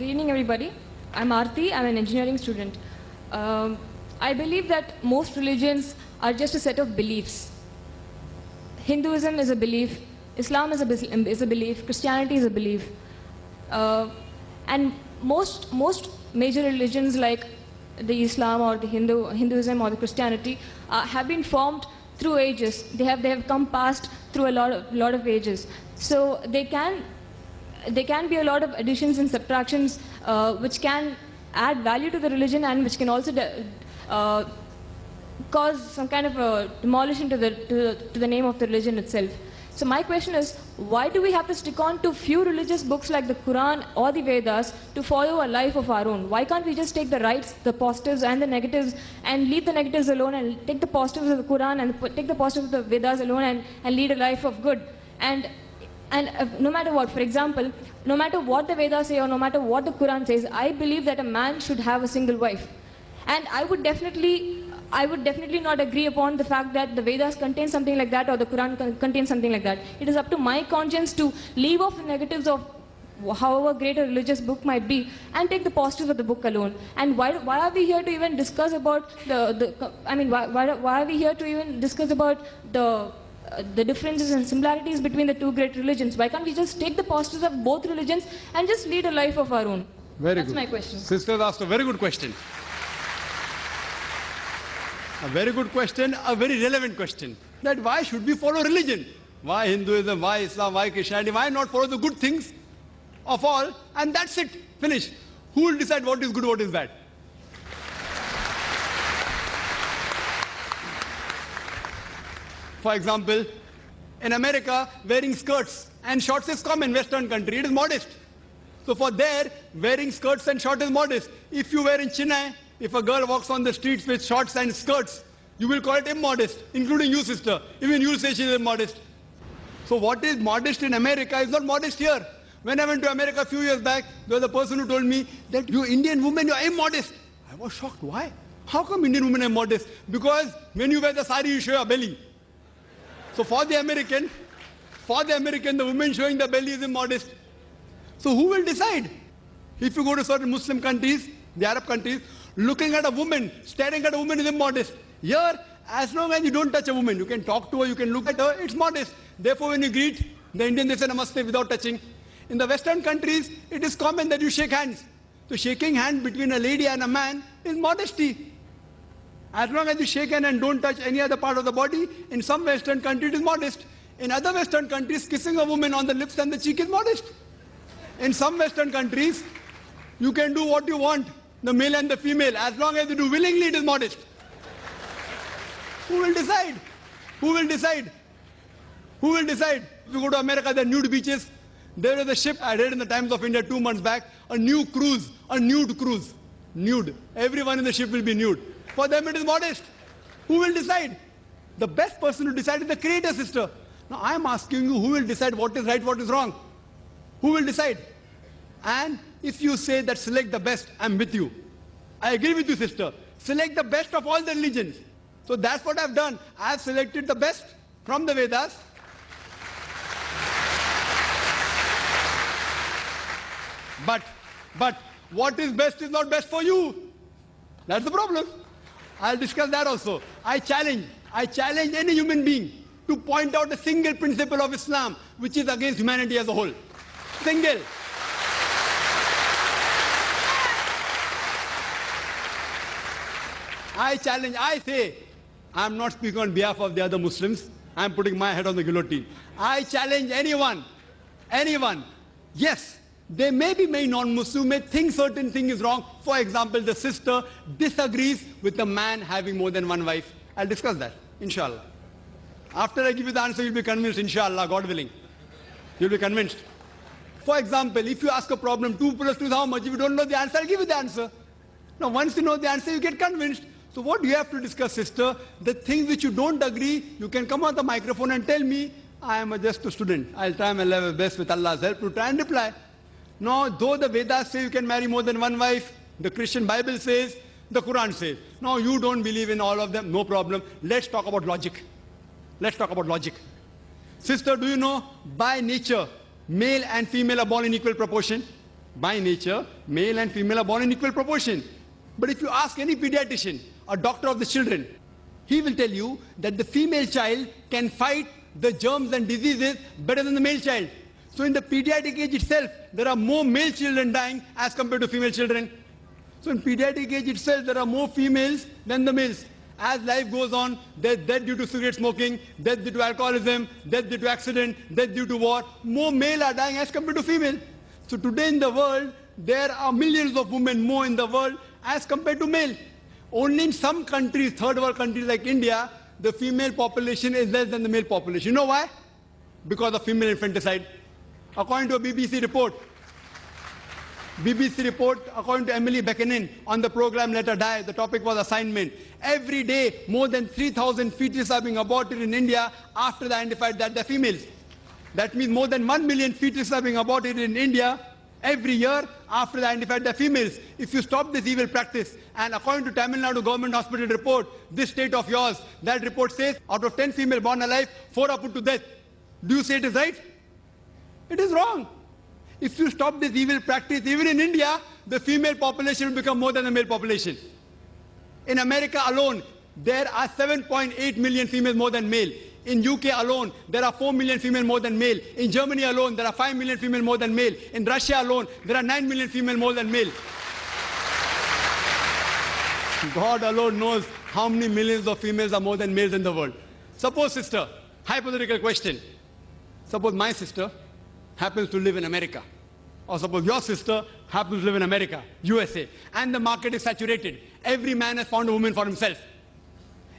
Good evening, everybody. I'm Aarti. I'm an engineering student. I believe that most religions are just a set of beliefs. Hinduism is a belief, Islam is a belief, Christianity is a belief. And most major religions like the Islam or the Hinduism or the Christianity have been formed through ages. They have come past through a lot of ages. So they can be a lot of additions and subtractions which can add value to the religion and which can also cause some kind of a demolition to the name of the religion itself. So my question is, why do we have to stick on to few religious books like the Quran or the Vedas to follow a life of our own? Why can't we just take the rights, the positives and the negatives and leave the negatives alone and take the positives of the Quran and take the positives of the Vedas alone and lead a life of good? And no matter what, for example, no matter what the Vedas say or no matter what the Quran says, I believe that a man should have a single wife. And I would definitely not agree upon the fact that the Vedas contain something like that or the Quran contains something like that. It is up to my conscience to leave off the negatives of however great a religious book might be and take the positives of the book alone. And why are we here to even discuss about why are we here to even discuss about the differences and similarities between the two great religions? Why can't we just take the positives of both religions and just lead a life of our own? That's my question. Sister asked a very good question. A very good question, a very relevant question. That why should we follow religion? Why Hinduism, why Islam, why Christianity? Why not follow the good things of all? And that's it. Finish. Who will decide what is good, what is bad? For example, in America, wearing skirts and shorts is common. Western country, it is modest. So for there, wearing skirts and shorts is modest. If you wear in Chennai, if a girl walks on the streets with shorts and skirts, you will call it immodest, including you, sister. Even you say she is immodest. So what is modest in America is not modest here. When I went to America a few years back, there was a person who told me that you Indian women, you are immodest. I was shocked. Why? How come Indian women are modest? Because when you wear the sari, you show your belly. So for the American, the woman showing the belly is immodest. So who will decide? If you go to certain Muslim countries, the Arab countries, looking at a woman, staring at a woman is immodest. Here, as long as you don't touch a woman, you can talk to her, you can look at her, it's modest. Therefore, when you greet the Indian, they say namaste without touching. In the Western countries, it is common that you shake hands. So shaking hands between a lady and a man is modesty. As long as you shake hands and don't touch any other part of the body, in some Western countries it is modest. In other Western countries, kissing a woman on the lips and the cheek is modest. In some Western countries, you can do what you want, the male and the female. As long as you do willingly, it is modest. Who will decide? Who will decide? Who will decide? If you go to America, there are nude beaches. There is a ship, I read in the Times of India 2 months back, a nude cruise. Nude. Everyone in the ship will be nude. For them it is modest. Who will decide? The best person to decide is the Creator, sister. Now I am asking you, who will decide what is right, what is wrong? Who will decide? And if you say that select the best, I am with you. I agree with you, sister. Select the best of all the religions. So that's what I have done. I have selected the best from the Vedas. But what is best is not best for you. That's the problem. I'll discuss that also. I challenge any human being to point out a single principle of Islam which is against humanity as a whole. Single. I challenge, I say, I am not speaking on behalf of the other Muslims. I am putting my head on the guillotine. I challenge anyone. Yes, they may be non-Muslim, may think certain thing is wrong. For example, the sister disagrees with the man having more than one wife. I'll discuss that, inshallah. After I give you the answer, you'll be convinced, inshallah, God willing. You'll be convinced. For example, if you ask a problem, 2 plus 2 is how much? If you don't know the answer, I'll give you the answer. Now, once you know the answer, you get convinced. So what do you have to discuss, sister? The things which you don't agree, you can come on the microphone and tell me, I am just a student. I'll try my level best with Allah's help to try and reply. Now, though the Vedas say you can marry more than one wife, the Christian Bible says, the Quran says. Now, you don't believe in all of them, no problem. Let's talk about logic. Sister, do you know, by nature, male and female are born in equal proportion? By nature, male and female are born in equal proportion. But if you ask any pediatrician or doctor of the children, he will tell you that the female child can fight the germs and diseases better than the male child. So in the pediatric age itself, there are more male children dying as compared to female children. So in pediatric age itself, there are more females than the males. As life goes on, there's death due to cigarette smoking, death due to alcoholism, death due to accident, death due to war. More male are dying as compared to female. So today in the world, there are millions of women more in the world as compared to male. Only in some countries, third world countries like India, the female population is less than the male population. You know why? Because of female infanticide. According to a BBC report, according to Emily Buchanan on the program Let Her Die, the topic was assignment. Every day, more than 3,000 fetuses are being aborted in India after they identified that they're females. That means more than 1 million fetuses are being aborted in India every year after they identified they're females. If you stop this evil practice, and according to Tamil Nadu Government Hospital report, this state of yours, that report says out of 10 female born alive, 4 are put to death. Do you say it is right? It is wrong. If you stop this evil practice, even in India, the female population will become more than the male population. In America alone, there are 7.8 million females more than male. In UK alone, there are 4 million female more than male. In Germany alone, there are 5 million female more than male. In Russia alone, there are 9 million female more than male. God alone knows how many millions of females are more than males in the world. Suppose, sister, hypothetical question. Suppose my sister happens to live in America. Or suppose your sister happens to live in America, USA. And the market is saturated. Every man has found a woman for himself.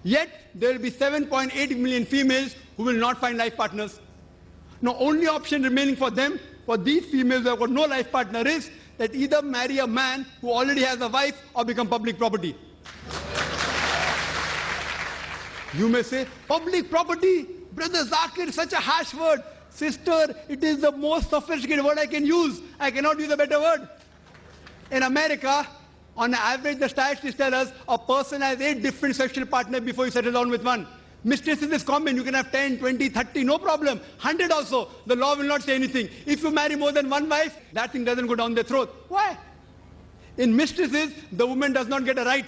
Yet, there will be 7.8 million females who will not find life partners. Now, only option remaining for them, for these females who have got no life partner, is that either marry a man who already has a wife or become public property. You may say, public property? Brother Zakir, such a harsh word. Sister, it is the most sophisticated word I can use. I cannot use a better word. In America, on average, the statistics tell us a person has 8 different sexual partners before you settle down with one. Mistresses is common. You can have 10, 20, 30, no problem. 100 also. The law will not say anything. If you marry more than one wife, that thing doesn't go down their throat. Why? In mistresses, the woman does not get a right.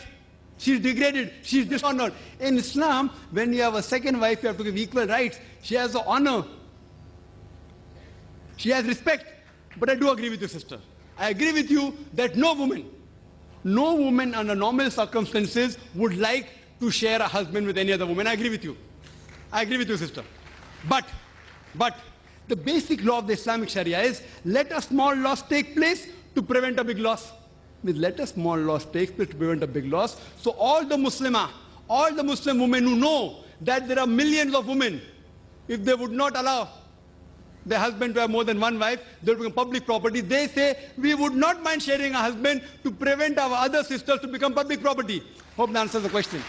She's degraded. She's dishonored. In Islam, when you have a second wife, you have to give equal rights. She has the honor. She has respect. But I do agree with you, sister. I agree with you that no woman under normal circumstances would like to share a husband with any other woman. I agree with you. I agree with you, sister. But the basic law of the Islamic Sharia is let a small loss take place to prevent a big loss. Means let a small loss take place to prevent a big loss. So all the Muslim women who know that there are millions of women, if they would not allow their husband to have more than one wife, they will become public property. They say, we would not mind sharing a husband to prevent our other sisters to become public property. Hope that answers the question.